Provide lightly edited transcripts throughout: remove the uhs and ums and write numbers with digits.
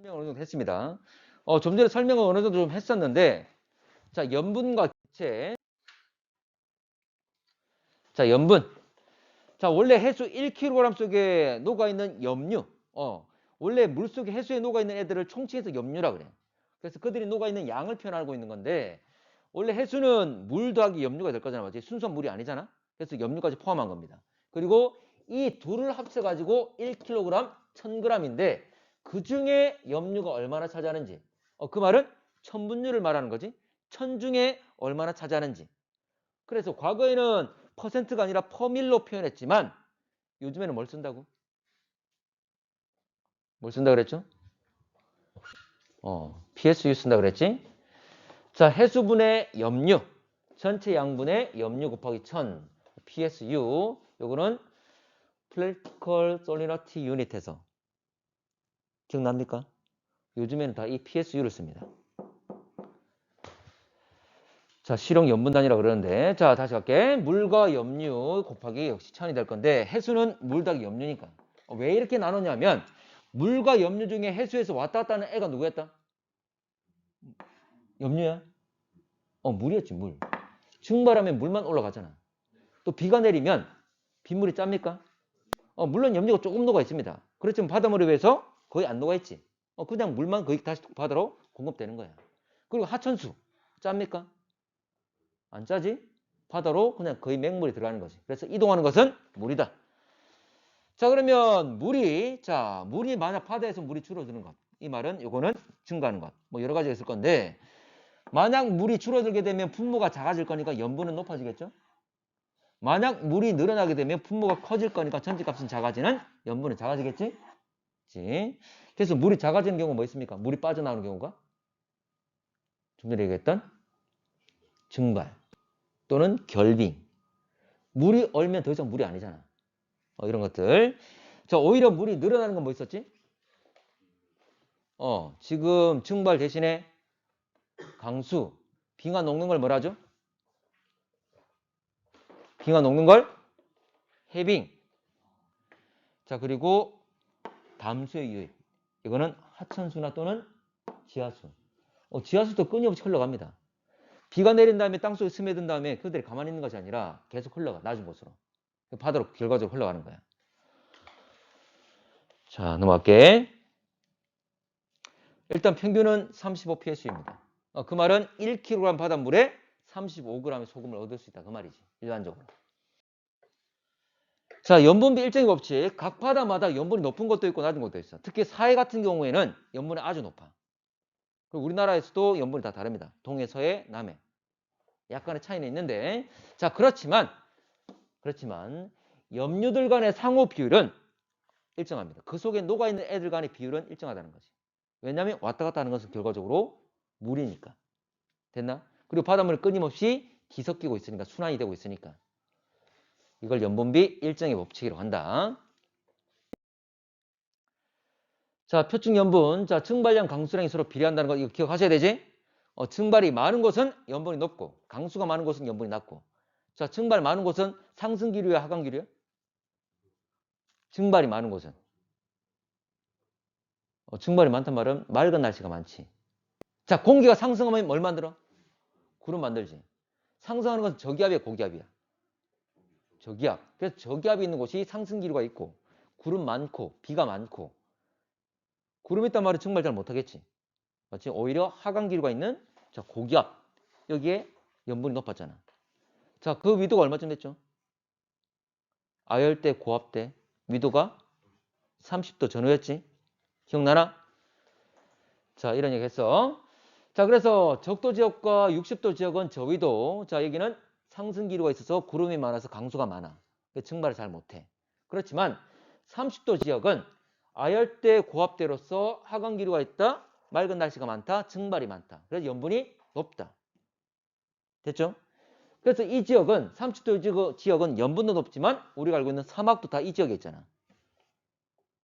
설명을 어느 정도 했습니다. 좀 전에 설명을 어느 정도 좀 했었는데, 자, 염분과 기체. 자, 염분. 자, 원래 해수 1kg 속에 녹아있는 염류. 원래 물속에 해수에 녹아있는 애들을 총칭해서 염류라 그래. 그래서 그들이 녹아있는 양을 표현하고 있는 건데, 원래 해수는 물 더하기 염류가 될 거잖아. 맞지? 순수한 물이 아니잖아. 그래서 염류까지 포함한 겁니다. 그리고 이 둘을 합쳐가지고 1kg 1000g인데, 그 중에 염류가 얼마나 차지하는지. 그 말은 천분율을 말하는 거지. 천 중에 얼마나 차지하는지. 그래서 과거에는 퍼센트가 아니라 퍼밀로 표현했지만 요즘에는 뭘 쓴다고? 뭘 쓴다 그랬죠? PSU 쓴다 그랬지? 자, 해수분의 염류. 전체 양분의 염류 곱하기 1000. PSU. 요거는 Practical Salinity Unit에서. 기억납니까? 요즘에는 다 이 PSU를 씁니다. 자, 실용 염분 단위라 그러는데, 자, 다시 갈게. 물과 염류 곱하기 역시 1000이 될 건데, 해수는 물 더하기 염류니까. 왜 이렇게 나누냐면, 물과 염류 중에 해수에서 왔다 갔다 하는 애가 누구였다? 염류야? 물이었지, 물. 증발하면 물만 올라가잖아. 또 비가 내리면 빗물이 짭니까? 물론 염류가 조금 녹아 있습니다. 그렇지만 바닷물에 비해서 거의 안 녹아 있지. 그냥 물만 거의 다시 바다로 공급되는 거야. 그리고 하천수 짭니까? 안 짜지? 바다로 그냥 거의 맹물이 들어가는 거지. 그래서 이동하는 것은 물이다. 자, 그러면 물이 만약 바다에서 물이 줄어드는 것. 이 말은 요거는 증가하는 것. 뭐 여러 가지가 있을 건데, 만약 물이 줄어들게 되면 분모가 작아질 거니까 염분은 높아지겠죠? 만약 물이 늘어나게 되면 분모가 커질 거니까 전체값은 작아지는, 염분은 작아지겠지? 그치? 그래서 물이 작아지는 경우가 뭐 있습니까? 물이 빠져나오는 경우가? 좀 전에 얘기했던 증발 또는 결빙. 물이 얼면 더 이상 물이 아니잖아. 이런 것들. 자, 오히려 물이 늘어나는 건 뭐 있었지? 지금 증발 대신에 강수, 빙하 녹는 걸 뭐라 하죠? 빙하 녹는 걸 해빙. 자, 그리고 담수의 유입. 이거는 하천수나 또는 지하수. 지하수도 끊임없이 흘러갑니다. 비가 내린 다음에 땅속에 스며든 다음에 그들이 가만히 있는 것이 아니라 계속 흘러가. 낮은 곳으로. 바다로 결과적으로 흘러가는 거야. 자, 넘어갈게. 일단 평균은 35ps입니다. 그 말은 1kg 바닷물에 35g의 소금을 얻을 수 있다. 그 말이지. 일반적으로. 자, 염분비 일정의 법칙. 각 바다마다 염분이 높은 것도 있고 낮은 것도 있어. 특히 사해 같은 경우에는 염분이 아주 높아. 그리고 우리나라에서도 염분이 다 다릅니다. 동해, 서해, 남해. 약간의 차이는 있는데, 자, 그렇지만 염류들 간의 상호 비율은 일정합니다. 그 속에 녹아있는 애들 간의 비율은 일정하다는 거지. 왜냐하면 왔다 갔다 하는 것은 결과적으로 물이니까. 됐나? 그리고 바닷물이 끊임없이 뒤섞이고 있으니까, 순환이 되고 있으니까. 이걸 염분비 일정의 법칙이라고 한다. 자, 표층 염분. 자, 증발량, 강수량이 서로 비례한다는 거 이거 기억하셔야 되지? 증발이 많은 곳은 염분이 높고, 강수가 많은 곳은 염분이 낮고. 자, 증발 많은 곳은 상승기류야, 하강기류야? 증발이 많은 곳은. 증발이 많단 말은 맑은 날씨가 많지. 자, 공기가 상승하면 뭘 만들어? 구름 만들지. 상승하는 것은 저기압이야, 고기압이야? 저기압. 그래서 저기압이 있는 곳이 상승기류가 있고, 구름 많고, 비가 많고. 구름 있단 말은 증발 잘 못하겠지. 맞지? 오히려 하강기류가 있는 자, 고기압. 여기에 염분이 높았잖아. 자, 그 위도가 얼마쯤 됐죠? 아열대, 고압대. 위도가 30도 전후였지. 기억나나? 자, 이런 얘기 했어. 자, 그래서 적도 지역과 60도 지역은 저위도. 자, 여기는 상승기류가 있어서 구름이 많아서 강수가 많아. 증발을 잘 못해. 그렇지만 30도 지역은 아열대, 고압대로서 하강기류가 있다. 맑은 날씨가 많다. 증발이 많다. 그래서 염분이 높다. 됐죠? 그래서 이 지역은 30도 지역은 염분도 높지만 우리가 알고 있는 사막도 다 이 지역에 있잖아.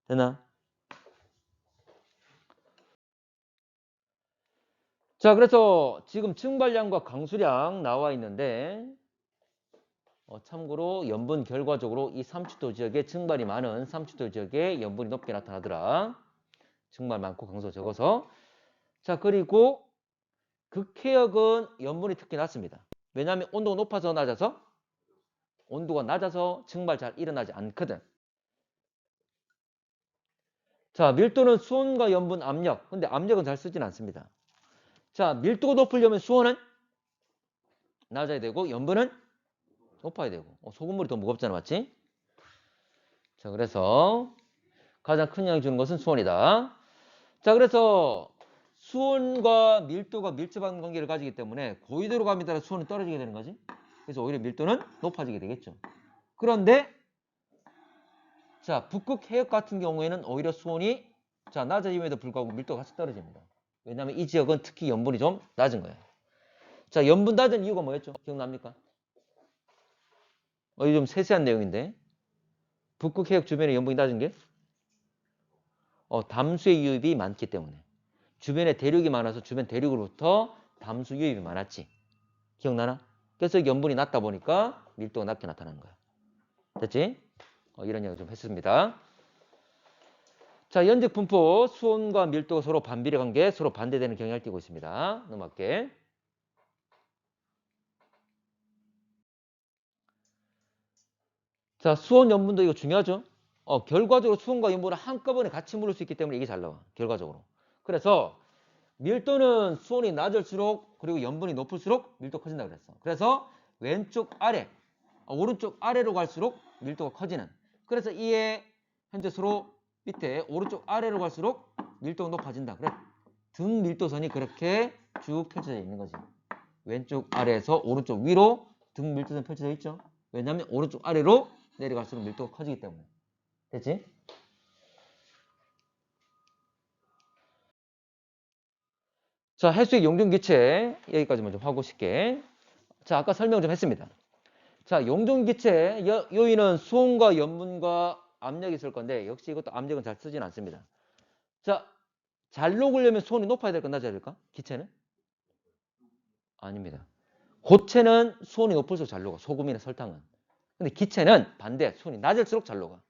됐나? 자, 그래서 지금 증발량과 강수량 나와 있는데 참고로 염분 결과적으로 이 30도 지역에 증발이 많은 30도 지역에 염분이 높게 나타나더라. 증말 많고 강수가 적어서. 자, 그리고 극해역은 염분이 특히 낮습니다. 왜냐하면 온도가 높아서 낮아서? 온도가 낮아서 증말 잘 일어나지 않거든. 자, 밀도는 수온과 염분, 압력. 근데 압력은 잘 쓰진 않습니다. 자, 밀도가 높으려면 수온은 낮아야 되고 염분은 높아야 되고. 소금물이 더 무겁잖아, 맞지? 자, 그래서 가장 큰 영향을 주는 것은 수온이다. 자, 그래서 수온과 밀도가 밀접한 관계를 가지기 때문에 고위도로 감에 따라 수온이 떨어지게 되는 거지. 그래서 오히려 밀도는 높아지게 되겠죠. 그런데 자, 북극 해역 같은 경우에는 오히려 수온이 자, 낮아짐에도 불구하고 밀도가 같이 떨어집니다. 왜냐하면 이 지역은 특히 염분이 좀 낮은 거예요. 자, 염분 낮은 이유가 뭐였죠? 기억납니까? 이게 좀 세세한 내용인데 북극 해역 주변에 염분이 낮은 게 담수의 유입이 많기 때문에. 주변에 대륙이 많아서 주변 대륙으로부터 담수 유입이 많았지. 기억나나? 그래서 염분이 낮다 보니까 밀도가 낮게 나타나는 거야. 됐지? 이런 이야기 좀 했습니다. 자, 연적 분포 수온과 밀도가 서로 반비례 관계, 서로 반대되는 경향을 띠고 있습니다. 넘어갈게. 자, 수온 염분도 이거 중요하죠? 결과적으로 수온과 염분을 한꺼번에 같이 물을 수 있기 때문에 이게 잘 나와. 결과적으로. 그래서 밀도는 수온이 낮을수록 그리고 염분이 높을수록 밀도가 커진다고 그랬어. 그래서 왼쪽 아래, 오른쪽 아래로 갈수록 밀도가 커지는. 그래서 이에 현재 서로 밑에 오른쪽 아래로 갈수록 밀도가 높아진다. 그래. 등 밀도선이 그렇게 쭉 펼쳐져 있는 거지. 왼쪽 아래에서 오른쪽 위로 등 밀도선 펼쳐져 있죠. 왜냐하면 오른쪽 아래로 내려갈수록 밀도가 커지기 때문에. 됐지? 자, 해수의 용존기체 여기까지만 좀 하고 싶게. 자, 아까 설명 좀 했습니다. 자, 용존기체 요인은 수온과 염분과 압력이 있을 건데 역시 이것도 압력은 잘 쓰진 않습니다. 자, 잘 녹으려면 수온이 높아야 될까 낮아야 될까? 기체는? 아닙니다. 고체는 수온이 높을수록 잘 녹아. 소금이나 설탕은. 근데 기체는 반대. 수온이 낮을수록 잘 녹아.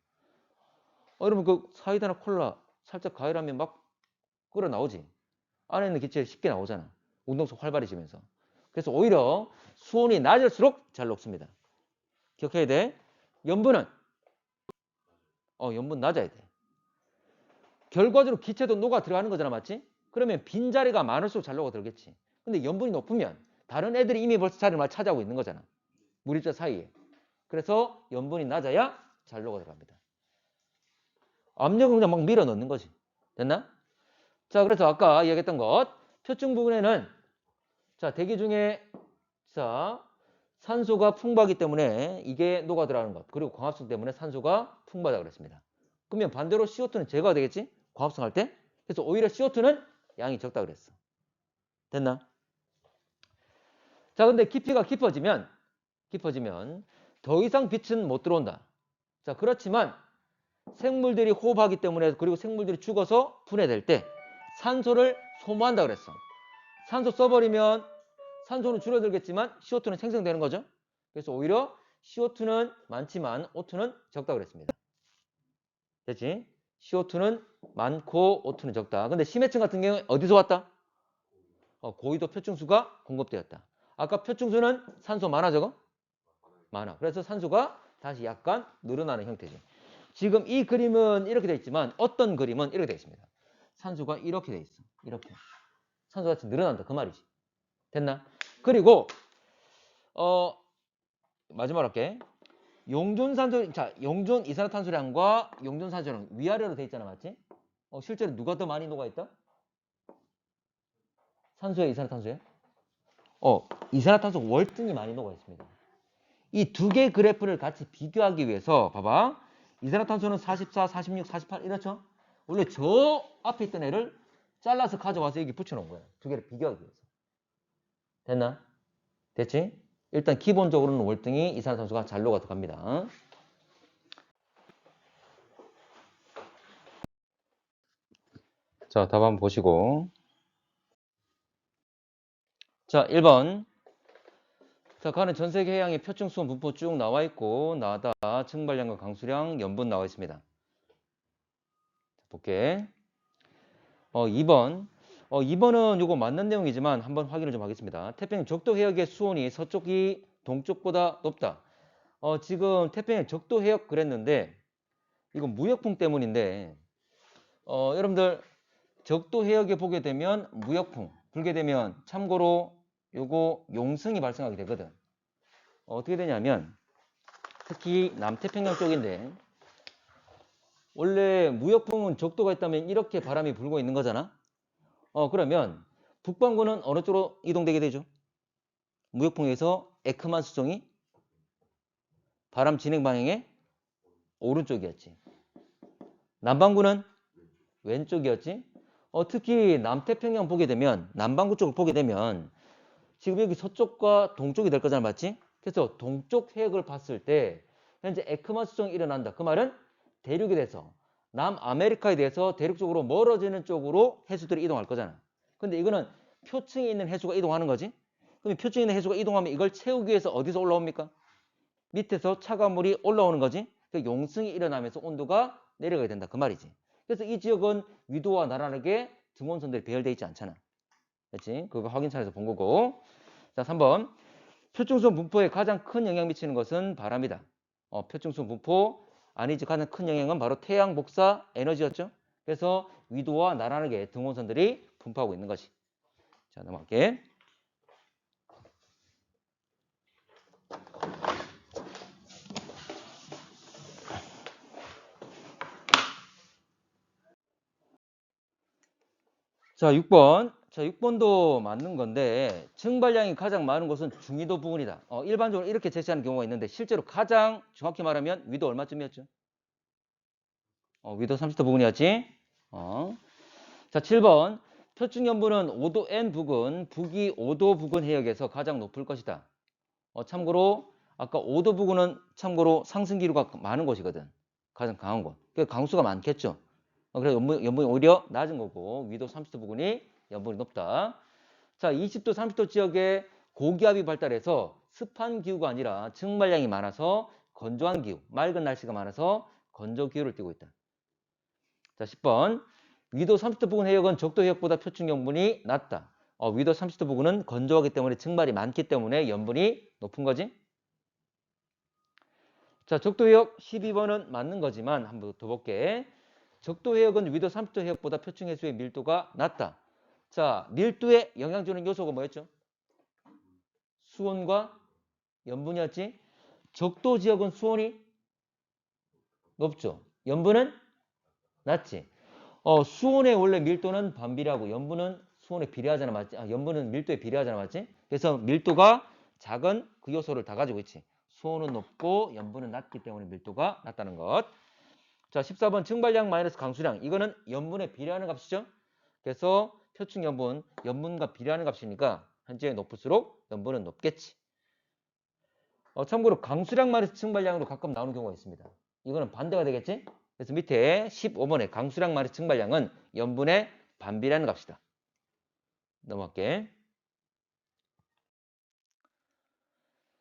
여러분 그 사이다나 콜라 살짝 가열하면 막 끓어 나오지. 안에 있는 기체 쉽게 나오잖아. 운동속 활발해지면서. 그래서 오히려 수온이 낮을수록 잘 녹습니다. 기억해야 돼. 염분은 염분 낮아야 돼. 결과적으로 기체도 녹아 들어가는 거잖아, 맞지? 그러면 빈자리가 많을수록 잘 녹아 들어겠지. 근데 염분이 높으면 다른 애들이 이미 벌써 자리를 막 차지하고 있는 거잖아. 물입자 사이에. 그래서 염분이 낮아야 잘 녹아 들어갑니다. 압력은 그냥 막 밀어 넣는 거지. 됐나? 자, 그래서 아까 이야기했던 것 표층 부분에는 자, 대기 중에 자, 산소가 풍부하기 때문에 이게 녹아 들어가는 것. 그리고 광합성 때문에 산소가 풍부하다고 그랬습니다. 그러면 반대로 CO2는 제거가 되겠지? 광합성 할 때. 그래서 오히려 CO2는 양이 적다 그랬어. 됐나? 자, 근데 깊이가 깊어지면 더 이상 빛은 못 들어온다. 자, 그렇지만 생물들이 호흡하기 때문에 그리고 생물들이 죽어서 분해될 때 산소를 소모한다 그랬어. 산소 써버리면 산소는 줄어들겠지만 CO2는 생성되는 거죠. 그래서 오히려 CO2는 많지만 O2는 적다 그랬습니다. 됐지? CO2는 많고 O2는 적다. 근데 심해층 같은 경우에 어디서 왔다? 고위도 표층수가 공급되었다. 아까 표층수는 산소 많아 적어? 많아. 그래서 산소가 다시 약간 늘어나는 형태지. 지금 이 그림은 이렇게 돼 있지만 어떤 그림은 이렇게 돼 있습니다. 산소가 이렇게 돼 있어. 이렇게. 산소가 같이 늘어난다. 그 말이지. 됐나? 그리고 마지막으로 할게. 용존산소, 자, 용존 이산화탄소량과 용존산소량 위아래로 돼 있잖아, 맞지? 실제로 누가 더 많이 녹아 있다? 산소에 이산화탄소에? 이산화탄소 월등히 많이 녹아 있습니다. 이 두 개 그래프를 같이 비교하기 위해서 봐봐. 이산화탄소는 44, 46, 48 이렇죠? 원래 저 앞에 있던 애를 잘라서 가져와서 여기 붙여놓은 거야. 두 개를 비교하기 위해서. 됐나? 됐지? 일단 기본적으로는 월등히 이산화탄소가 잘 녹아 들어갑니다. 자, 답 한번 보시고. 자, 1번. 자, 가는 전 세계 해양의 표층 수온 분포 쭉 나와 있고 나다 증발량과 강수량, 염분 나와 있습니다. 볼게. 2번. 2번은 요거 맞는 내용이지만 한번 확인을 좀 하겠습니다. 태평양 적도 해역의 수온이 서쪽이 동쪽보다 높다. 지금 태평양 적도 해역 그랬는데 이건 무역풍 때문인데 여러분들 적도 해역에 보게 되면 무역풍 불게 되면 참고로 요거 용승이 발생하게 되거든. 어떻게 되냐면 특히 남태평양 쪽인데 원래 무역풍은 적도가 있다면 이렇게 바람이 불고 있는 거잖아. 그러면 북반구는 어느 쪽으로 이동되게 되죠? 무역풍에서 에크만 수정이 바람 진행 방향의 오른쪽이었지. 남반구는 왼쪽이었지. 특히 남태평양 보게 되면 남반구 쪽을 보게 되면 지금 여기 서쪽과 동쪽이 될 거잖아, 맞지? 그래서 동쪽 해역을 봤을 때 현재 에크만 수정이 일어난다. 그 말은 대륙에 대해서 남아메리카에 대해서 대륙 쪽으로 멀어지는 쪽으로 해수들이 이동할 거잖아. 근데 이거는 표층에 있는 해수가 이동하는 거지. 그럼 표층에 있는 해수가 이동하면 이걸 채우기 위해서 어디서 올라옵니까? 밑에서 차가운 물이 올라오는 거지. 그 용승이 일어나면서 온도가 내려가게 된다. 그 말이지. 그래서 이 지역은 위도와 나란하게 등원선들이 배열되어 있지 않잖아. 그렇지? 그거 확인차에서 본 거고. 자, 3번. 표층수온 분포에 가장 큰 영향 미치는 것은 바람이다. 표층수온 분포 아니지 가장 큰 영향은 바로 태양 복사 에너지였죠. 그래서 위도와 나란하게 등원선들이 분포하고 있는 것이. 자, 넘어갈게. 자, 6번. 자, 6번도 맞는 건데 증발량이 가장 많은 곳은 중위도 부근이다. 일반적으로 이렇게 제시하는 경우가 있는데 실제로 가장 정확히 말하면 위도 얼마쯤이었죠? 위도 30도 부근이었지. 자, 7번. 표층연분은 5도 N 부근, 북위 5도 부근 해역에서 가장 높을 것이다. 참고로 아까 5도 부근은 참고로 상승 기류가 많은 곳이거든. 가장 강한 곳. 그 강수가 많겠죠. 그래서 연분이 오히려 낮은 거고 위도 30도 부근이 연분이 높다. 자, 20도, 30도 지역에 고기압이 발달해서 습한 기후가 아니라 증발량이 많아서 건조한 기후, 맑은 날씨가 많아서 건조 기후를 띠고 있다. 자, 10번. 위도 30도 부근 해역은 적도 해역보다 표층 연분이 낮다. 위도 30도 부근은 건조하기 때문에 증발이 많기 때문에 연분이 높은 거지. 자, 적도 해역 12번은 맞는 거지만 한번 더 볼게. 적도 해역은 위도 30도 해역보다 표층 해수의 밀도가 낮다. 자, 밀도에 영향 주는 요소가 뭐였죠? 수온과 염분이었지. 적도 지역은 수온이 높죠. 염분은 낮지. 수온의 원래 밀도는 반비례하고 염분은 수온에 비례하잖아, 맞지? 염분은 밀도에 비례하잖아, 맞지? 그래서 밀도가 작은 그 요소를 다 가지고 있지. 수온은 높고 염분은 낮기 때문에 밀도가 낮다는 것. 자, 14번 증발량 마이너스 강수량. 이거는 염분에 비례하는 값이죠. 그래서 표층 염분, 염분과 비례하는 값이니까 현재 높을수록 염분은 높겠지. 참고로 강수량 마이너스 증발량으로 가끔 나오는 경우가 있습니다. 이거는 반대가 되겠지? 그래서 밑에 15번에 강수량 마이너스 증발량은 염분의 반비례하는 값이다. 넘어갈게.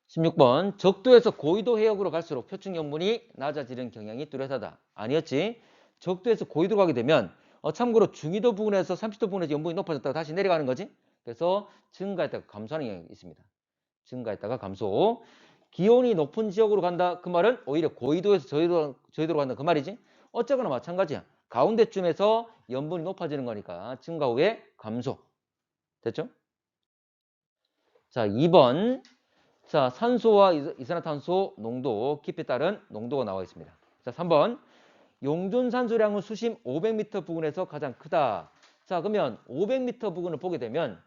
16번. 적도에서 고위도 해역으로 갈수록 표층 염분이 낮아지는 경향이 뚜렷하다. 아니었지. 적도에서 고위도로 가게 되면 참고로 중위도 부근에서 30도 부근에서 염분이 높아졌다가 다시 내려가는 거지. 그래서 증가했다가 감소하는 경향이 있습니다. 증가했다가 감소. 기온이 높은 지역으로 간다. 그 말은 오히려 고위도에서 저위도로 간다. 그 말이지. 어쨌거나 마찬가지야. 가운데쯤에서 염분이 높아지는 거니까 증가 후에 감소. 됐죠? 자, 2번. 자, 산소와 이산화탄소 농도, 깊이에 따른 농도가 나와 있습니다. 자, 3번. 용존산소량은 수심 500m 부근에서 가장 크다. 자, 그러면 500m 부근을 보게 되면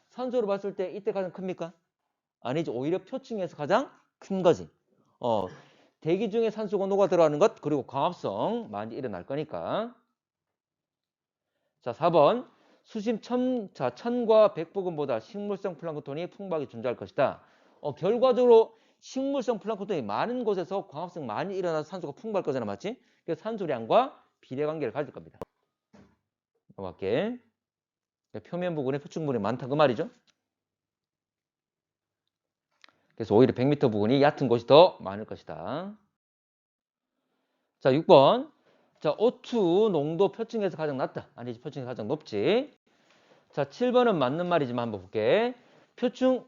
산소로 봤을 때 이때 가장 큽니까? 아니지. 오히려 표층에서 가장 큰 거지. 대기 중에 산소가 녹아 들어가는 것, 그리고 광합성 많이 일어날 거니까. 자, 4번. 수심 1000과 100부근보다 식물성 플랑크톤이 풍부하게 존재할 것이다. 결과적으로 식물성 플랑크톤이 많은 곳에서 광합성 많이 일어나서 산소가 풍부할 거잖아, 맞지? 그래서 산소량과 비례관계를 가질 겁니다. 넘어갈게. 표면 부근에 표층분이 많다 그 말이죠. 그래서 오히려 100m 부근이 얕은 곳이 더 많을 것이다. 자, 6번. 자, O2 농도 표층에서 가장 낮다. 아니지, 표층에서 가장 높지. 자, 7번은 맞는 말이지만 한번 볼게. 표층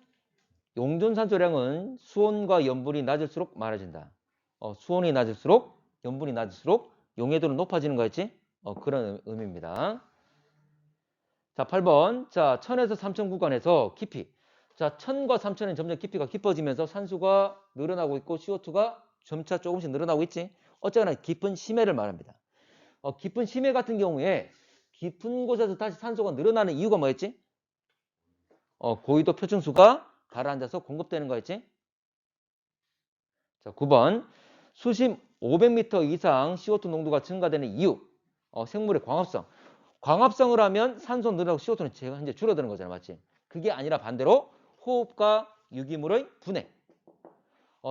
용존산소량은 수온과 염분이 낮을수록 많아진다. 수온이 낮을수록 염분이 낮을수록 용해도는 높아지는 거였지? 그런 의미입니다. 자, 8번. 자, 1000에서 3000 구간에서 깊이. 자, 1000과 3000은 점점 깊이가 깊어지면서 산소가 늘어나고 있고 CO2가 점차 조금씩 늘어나고 있지? 어쨌거나 깊은 심해를 말합니다. 깊은 심해 같은 경우에 깊은 곳에서 다시 산소가 늘어나는 이유가 뭐였지? 고위도 표층수가 가라앉아서 공급되는 거였지? 자, 9번. 수심 500m 이상 CO2 농도가 증가되는 이유. 생물의 광합성. 광합성을 하면 산소 늘어나고 CO2는 제가 현재 줄어드는 거잖아. 맞지? 그게 아니라 반대로 호흡과 유기물의 분해.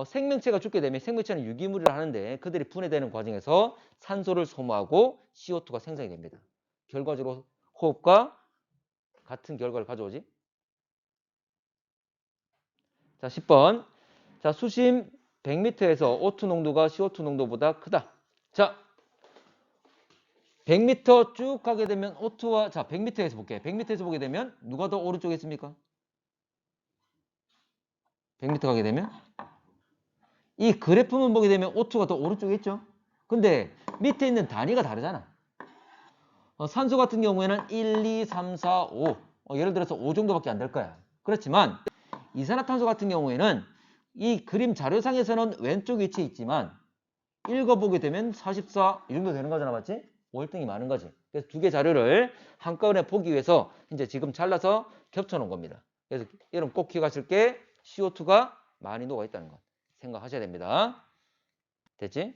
생명체가 죽게 되면 생명체는 유기물을 하는데 그들이 분해되는 과정에서 산소를 소모하고 CO2가 생성이 됩니다. 결과적으로 호흡과 같은 결과를 가져오지. 자, 10번. 자, 수심 100m에서 O2 농도가 CO2 농도보다 크다. 자, 100m 쭉 가게 되면 O2와, 자, 100m에서 볼게요. 100m에서 보게 되면 누가 더 오른쪽에 있습니까? 100m 가게 되면 이 그래프만 보게 되면 O2가 더 오른쪽에 있죠. 근데 밑에 있는 단위가 다르잖아. 산소 같은 경우에는 1, 2, 3, 4, 5. 예를 들어서 5 정도밖에 안 될 거야. 그렇지만 이산화탄소 같은 경우에는 이 그림 자료상에서는 왼쪽 위치에 있지만 읽어보게 되면 44 이 정도 되는 거잖아. 맞지? 월등히 많은 거지. 그래서 두 개 자료를 한꺼번에 보기 위해서 이제 지금 잘라서 겹쳐 놓은 겁니다. 그래서 여러분 꼭 기억하실 게 CO2가 많이 녹아 있다는 거 생각하셔야 됩니다. 됐지?